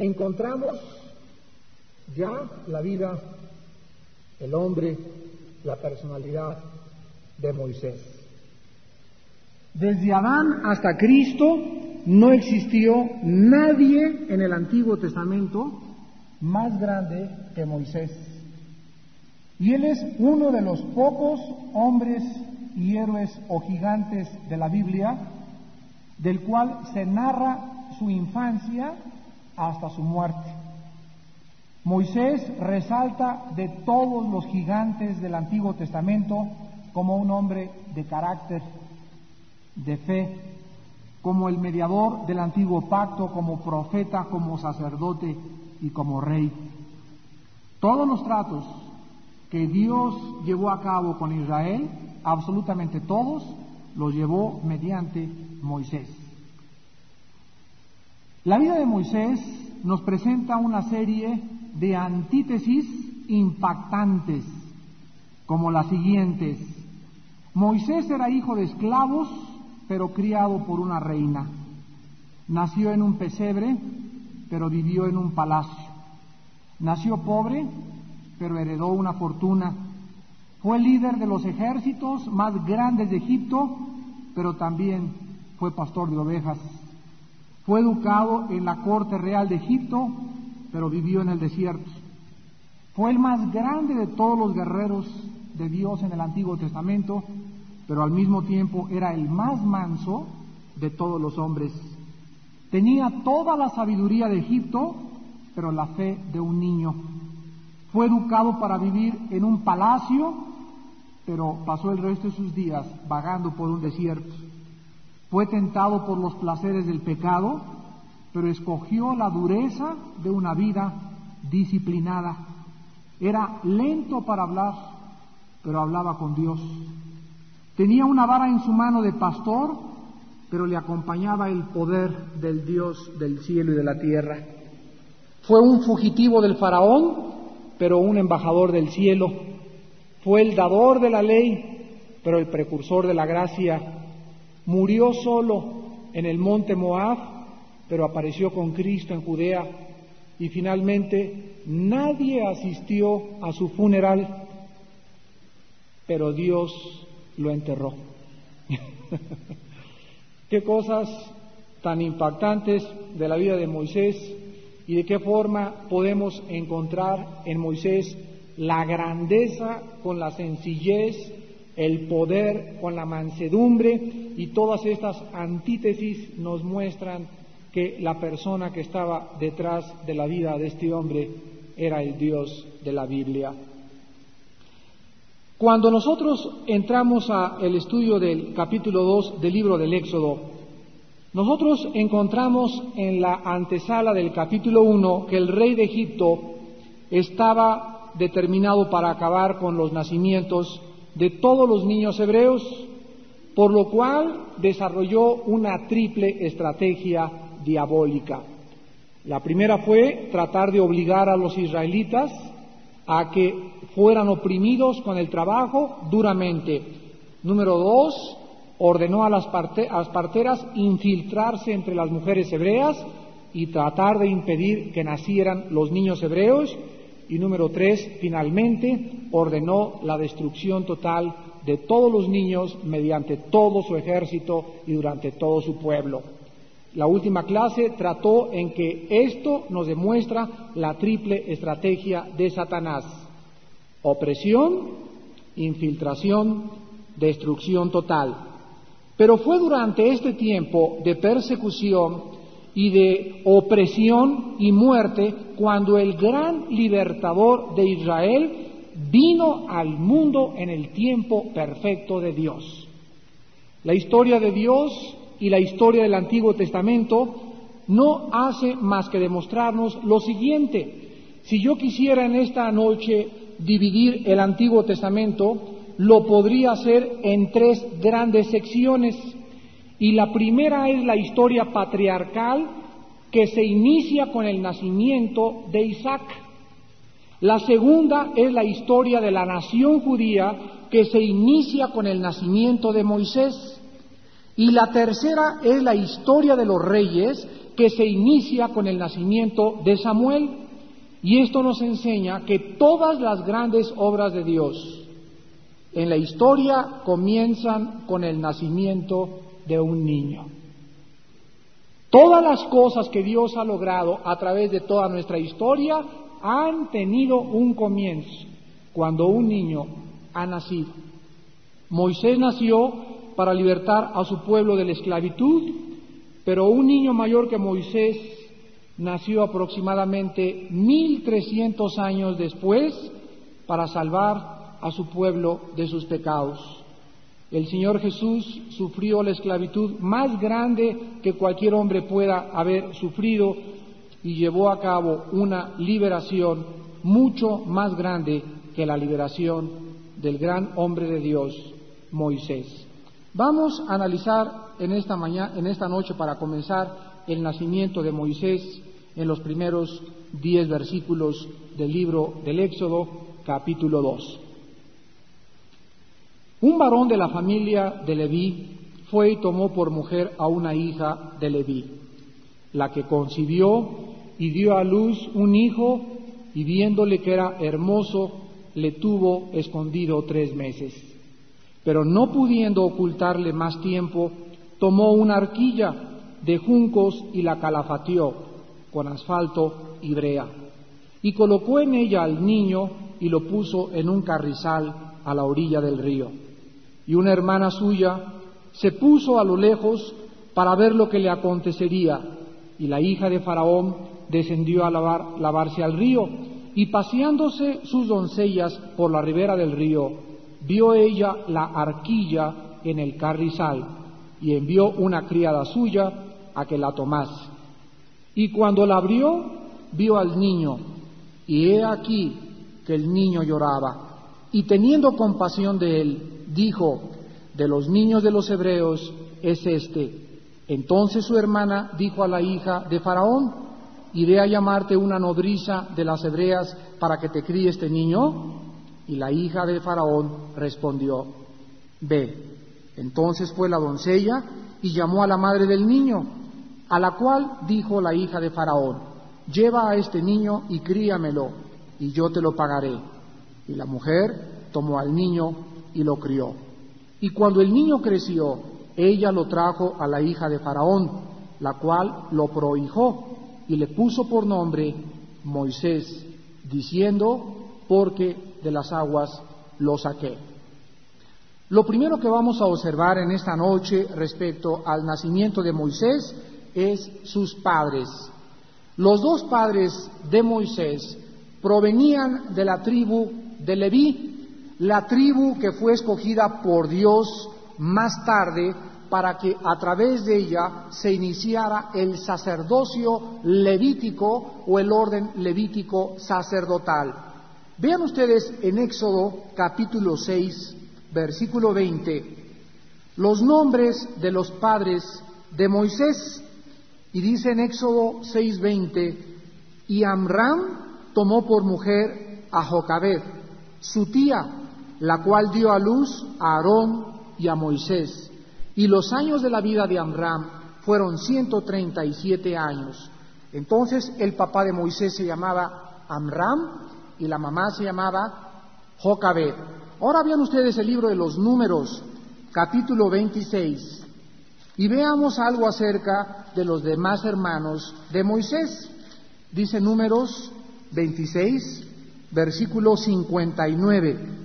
encontramos ya la vida, el hombre, la personalidad de Moisés. Desde Adán hasta Cristo no existió nadie en el Antiguo Testamento más grande que Moisés. Y él es uno de los pocos hombres y héroes o gigantes de la Biblia, del cual se narra su infancia hasta su muerte. Moisés resalta de todos los gigantes del Antiguo Testamento como un hombre de carácter, de fe, como el mediador del Antiguo Pacto, como profeta, como sacerdote y como rey. Todos los tratos que Dios llevó a cabo con Israel, absolutamente todos, los llevó mediante Moisés. La vida de Moisés nos presenta una serie de antítesis impactantes, como las siguientes. Moisés era hijo de esclavos, pero criado por una reina. Nació en un pesebre, pero vivió en un palacio. Nació pobre, pero heredó una fortuna. Fue líder de los ejércitos más grandes de Egipto, pero también fue pastor de ovejas. Fue educado en la corte real de Egipto, pero vivió en el desierto. Fue el más grande de todos los guerreros de Dios en el Antiguo Testamento, pero al mismo tiempo era el más manso de todos los hombres. Tenía toda la sabiduría de Egipto, pero la fe de un niño. Fue educado para vivir en un palacio, pero pasó el resto de sus días vagando por un desierto. Fue tentado por los placeres del pecado, pero escogió la dureza de una vida disciplinada. Era lento para hablar, pero hablaba con Dios. Tenía una vara en su mano de pastor, pero le acompañaba el poder del Dios del cielo y de la tierra. Fue un fugitivo del faraón, pero un embajador del cielo. Fue el dador de la ley, pero el precursor de la gracia. Murió solo en el monte Moab, pero apareció con Cristo en Judea. Y finalmente nadie asistió a su funeral, pero Dios lo enterró. Qué cosas tan impactantes de la vida de Moisés, y de qué forma podemos encontrar en Moisés la grandeza con la sencillez, el poder con la mansedumbre, y todas estas antítesis nos muestran que la persona que estaba detrás de la vida de este hombre era el Dios de la Biblia. Cuando nosotros entramos al estudio del capítulo 2 del libro del Éxodo, nosotros encontramos en la antesala del capítulo 1 que el rey de Egipto estaba determinado para acabar con los nacimientos de todos los niños hebreos, por lo cual desarrolló una triple estrategia diabólica. La primera fue tratar de obligar a los israelitas a que fueran oprimidos con el trabajo duramente. Número 2, ordenó a las parteras infiltrarse entre las mujeres hebreas y tratar de impedir que nacieran los niños hebreos. Y número 3, finalmente, ordenó la destrucción total de todos los niños mediante todo su ejército y durante todo su pueblo. La última clase trató en que esto nos demuestra la triple estrategia de Satanás: opresión, infiltración, destrucción total. Pero fue durante este tiempo de persecución y de opresión y muerte cuando el gran libertador de Israel vino al mundo en el tiempo perfecto de Dios. La historia de Dios y la historia del Antiguo Testamento no hace más que demostrarnos lo siguiente. Si yo quisiera en esta noche dividir el Antiguo Testamento, lo podría hacer en 3 grandes secciones. Y la primera es la historia patriarcal, que se inicia con el nacimiento de Isaac. La segunda es la historia de la nación judía, que se inicia con el nacimiento de Moisés. Y la tercera es la historia de los reyes, que se inicia con el nacimiento de Samuel, y esto nos enseña que todas las grandes obras de Dios en la historia comienzan con el nacimiento de un niño. Todas las cosas que Dios ha logrado a través de toda nuestra historia han tenido un comienzo cuando un niño ha nacido. Moisés nació para libertar a su pueblo de la esclavitud, pero un niño mayor que Moisés nació aproximadamente 1300 años después para salvar a su pueblo de sus pecados. El Señor Jesús sufrió la esclavitud más grande que cualquier hombre pueda haber sufrido y llevó a cabo una liberación mucho más grande que la liberación del gran hombre de Dios, Moisés. Vamos a analizar en esta noche, para comenzar, el nacimiento de Moisés en los primeros 10 versículos del libro del Éxodo, capítulo 2. Un varón de la familia de Leví fue y tomó por mujer a una hija de Leví, la que concibió y dio a luz un hijo, y viéndole que era hermoso, le tuvo escondido 3 meses. Pero no pudiendo ocultarle más tiempo, tomó una arquilla de juncos y la calafateó con asfalto y brea, y colocó en ella al niño y lo puso en un carrizal a la orilla del río. Y una hermana suya se puso a lo lejos para ver lo que le acontecería, y la hija de Faraón descendió a lavarse al río, y paseándose sus doncellas por la ribera del río, vio ella la arquilla en el carrizal, y envió una criada suya a que la tomase. Y cuando la abrió, vio al niño, y he aquí que el niño lloraba, y teniendo compasión de él, dijo: de los niños de los hebreos es este. Entonces su hermana dijo a la hija de Faraón: ¿iré a llamarte una nodriza de las hebreas para que te críe este niño? Y la hija de Faraón respondió: ve. Entonces fue la doncella y llamó a la madre del niño, a la cual dijo la hija de Faraón: lleva a este niño y críamelo, y yo te lo pagaré. Y la mujer tomó al niño y lo crió. Y cuando el niño creció, ella lo trajo a la hija de Faraón, la cual lo prohijó y le puso por nombre Moisés, diciendo: porque de las aguas lo saqué. Lo primero que vamos a observar en esta noche respecto al nacimiento de Moisés es sus padres. Los 2 padres de Moisés provenían de la tribu de Leví, la tribu que fue escogida por Dios más tarde para que a través de ella se iniciara el sacerdocio levítico o el orden levítico sacerdotal. Vean ustedes en Éxodo capítulo 6, versículo 20, los nombres de los padres de Moisés. Y dice en Éxodo 6:20: y Amram tomó por mujer a Jocabed, su tía, la cual dio a luz a Aarón y a Moisés. Y los años de la vida de Amram fueron 137 años. Entonces el papá de Moisés se llamaba Amram y la mamá se llamaba Jocabed. Ahora vean ustedes el libro de los Números, capítulo 26, y veamos algo acerca de los demás hermanos de Moisés. Dice Números 26, versículo 59.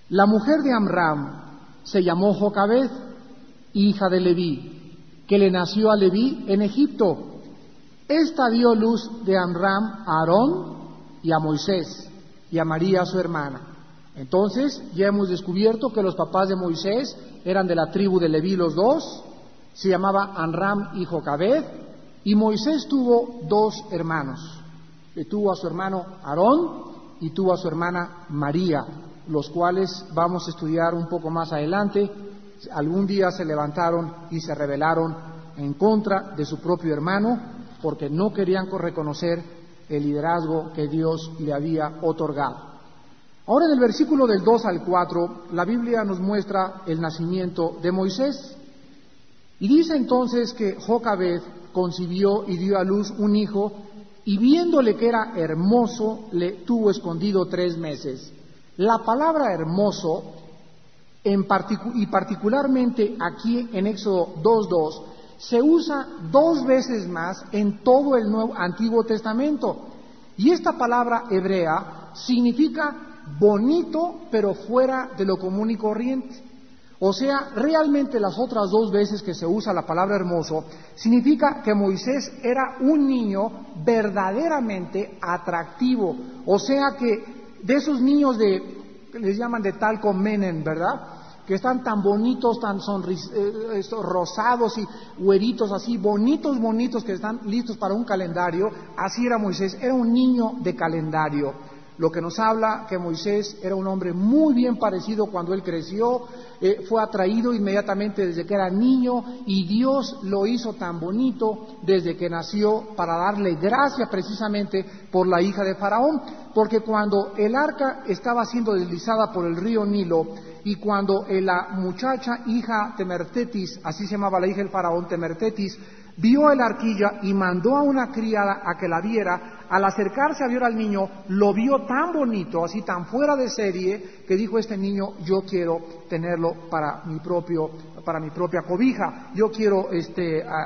La mujer de Amram se llamó Jocabed, hija de Leví, que le nació a Leví en Egipto. Esta dio luz de Amram a Aarón y a Moisés y a María su hermana. Entonces ya hemos descubierto que los papás de Moisés eran de la tribu de Leví los 2, se llamaba Amram y Jocabed, y Moisés tuvo 2 hermanos. Tuvo a su hermano Aarón y tuvo a su hermana María, los cuales vamos a estudiar un poco más adelante. Algún día se levantaron y se rebelaron en contra de su propio hermano porque no querían reconocer el liderazgo que Dios le había otorgado. Ahora en el versículo del 2 al 4, la Biblia nos muestra el nacimiento de Moisés. Y dice entonces que Jocabed concibió y dio a luz un hijo, y viéndole que era hermoso, le tuvo escondido 3 meses. La palabra hermoso, y particularmente aquí en Éxodo 2:2, se usa 2 veces más en todo el Antiguo Testamento. Y esta palabra hebrea significa bonito, pero fuera de lo común y corriente. O sea, realmente las otras 2 veces que se usa la palabra hermoso, significa que Moisés era un niño verdaderamente atractivo. O sea que de esos niños les llaman de talco menen, ¿verdad? Que están tan bonitos, tan rosados y güeritos así, bonitos, que están listos para un calendario. Así era Moisés, era un niño de calendario. Lo que nos habla que Moisés era un hombre muy bien parecido cuando él creció, fue atraído inmediatamente desde que era niño, y Dios lo hizo tan bonito desde que nació para darle gracia precisamente por la hija de Faraón, porque cuando el arca estaba siendo deslizada por el río Nilo, y cuando la muchacha hija Temertetis, así se llamaba la hija del Faraón, Temertetis, vio el arquilla y mandó a una criada a que la viera, al acercarse a ver al niño, lo vio tan bonito, así tan fuera de serie, que dijo: este niño yo quiero tenerlo para mi propia cobija, yo quiero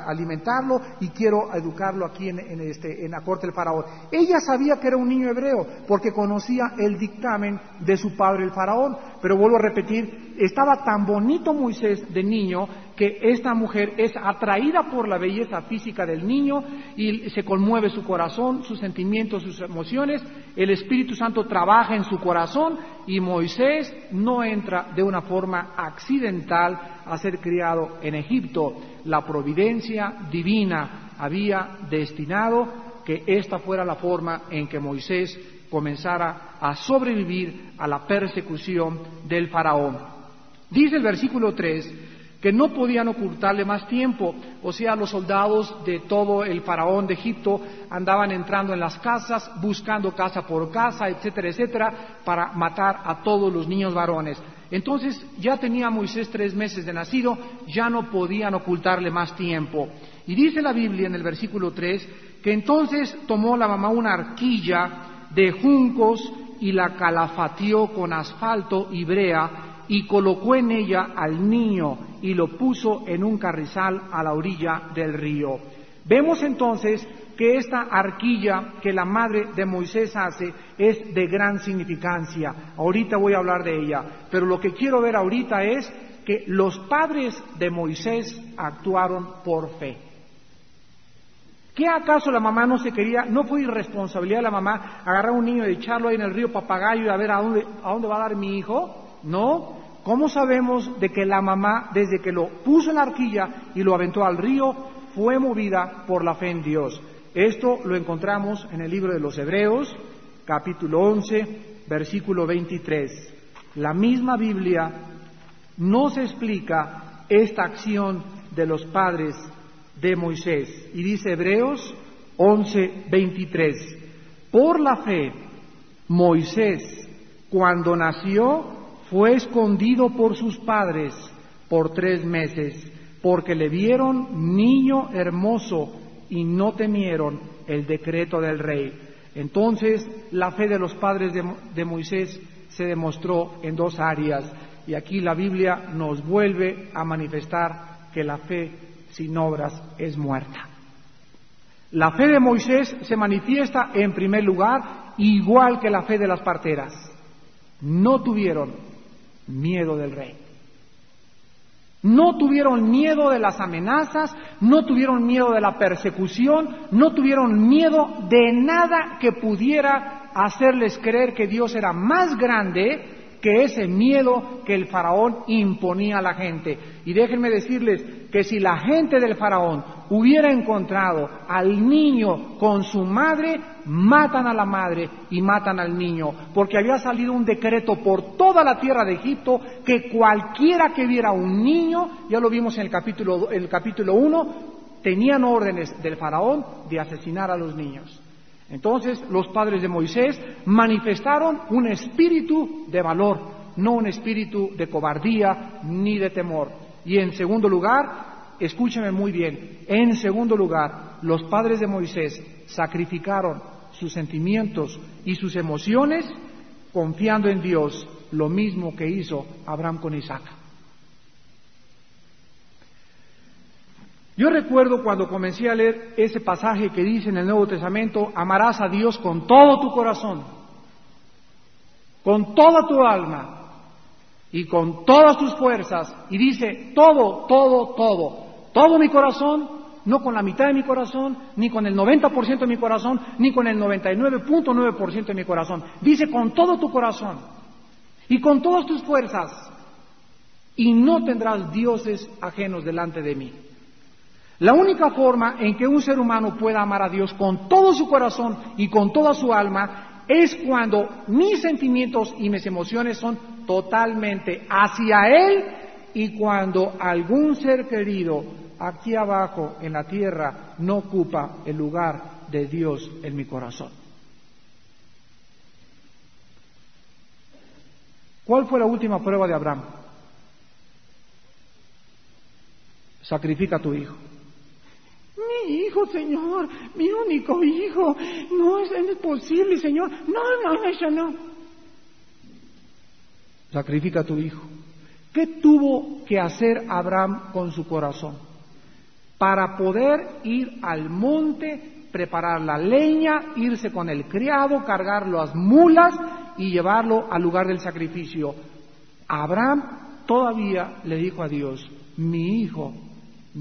alimentarlo y quiero educarlo aquí en la corte del Faraón. Ella sabía que era un niño hebreo, porque conocía el dictamen de su padre el Faraón, pero vuelvo a repetir, estaba tan bonito Moisés de niño, que esta mujer es atraída por la belleza física del niño y se conmueve su corazón, sus sentimientos, sus emociones. El Espíritu Santo trabaja en su corazón y Moisés no entra de una forma accidental a ser criado en Egipto. La providencia divina había destinado que esta fuera la forma en que Moisés comenzara a sobrevivir a la persecución del Faraón. Dice el versículo 3 que no podían ocultarle más tiempo. O sea, los soldados de todo el Faraón de Egipto andaban entrando en las casas, buscando casa por casa, etcétera, etcétera, para matar a todos los niños varones. Entonces ya tenía Moisés 3 meses de nacido, ya no podían ocultarle más tiempo. Y dice la Biblia en el versículo 3 que entonces tomó la mamá una arquilla de juncos y la calafateó con asfalto y brea, y colocó en ella al niño y lo puso en un carrizal a la orilla del río. Vemos entonces que esta arquilla que la madre de Moisés hace es de gran significancia. Ahorita voy a hablar de ella, pero lo que quiero ver ahorita es que los padres de Moisés actuaron por fe. ¿Qué acaso la mamá no fue irresponsabilidad de la mamá agarrar a un niño y echarlo ahí en el río Papagayo y a ver a dónde va a dar mi hijo? No. ¿Cómo sabemos de que la mamá, desde que lo puso en la arquilla y lo aventó al río, fue movida por la fe en Dios? Esto lo encontramos en el libro de los Hebreos, capítulo 11, versículo 23. La misma Biblia nos explica esta acción de los padres de Moisés. Y dice Hebreos 11, 23. Por la fe, Moisés, cuando nació, fue escondido por sus padres por 3 meses, porque le vieron niño hermoso y no temieron el decreto del rey. Entonces, la fe de los padres de Moisés se demostró en 2 áreas, y aquí la Biblia nos vuelve a manifestar que la fe sin obras es muerta. La fe de Moisés se manifiesta en primer lugar igual que la fe de las parteras. No tuvieron miedo del rey. No tuvieron miedo de las amenazas, no tuvieron miedo de la persecución, no tuvieron miedo de nada que pudiera hacerles creer que Dios era más grande que ese miedo que el Faraón imponía a la gente. Y déjenme decirles que si la gente del Faraón hubiera encontrado al niño con su madre, matan a la madre y matan al niño, porque había salido un decreto por toda la tierra de Egipto que cualquiera que viera un niño, ya lo vimos en el capítulo 1, tenían órdenes del Faraón de asesinar a los niños. Entonces los padres de Moisés manifestaron un espíritu de valor, no un espíritu de cobardía ni de temor. Y en segundo lugar, escúcheme muy bien, en segundo lugar, los padres de Moisés sacrificaron sus sentimientos y sus emociones confiando en Dios, lo mismo que hizo Abraham con Isaac. Yo recuerdo cuando comencé a leer ese pasaje que dice en el Nuevo Testamento, amarás a Dios con todo tu corazón, con toda tu alma y con todas tus fuerzas, y dice todo mi corazón, no con la mitad de mi corazón, ni con el 90% de mi corazón, ni con el 99.9% de mi corazón, dice con todo tu corazón y con todas tus fuerzas, y no tendrás dioses ajenos delante de mí. La única forma en que un ser humano pueda amar a Dios con todo su corazón y con toda su alma es cuando mis sentimientos y mis emociones son totalmente hacia Él, y cuando algún ser querido aquí abajo en la tierra no ocupa el lugar de Dios en mi corazón. ¿Cuál fue la última prueba de Abraham? Sacrifica a tu hijo. Mi hijo, Señor, mi único hijo, no es posible, Señor, no, eso no. Sacrifica a tu hijo. ¿Qué tuvo que hacer Abraham con su corazón? Para poder ir al monte, preparar la leña, irse con el criado, cargar las mulas y llevarlo al lugar del sacrificio. Abraham todavía le dijo a Dios, mi hijo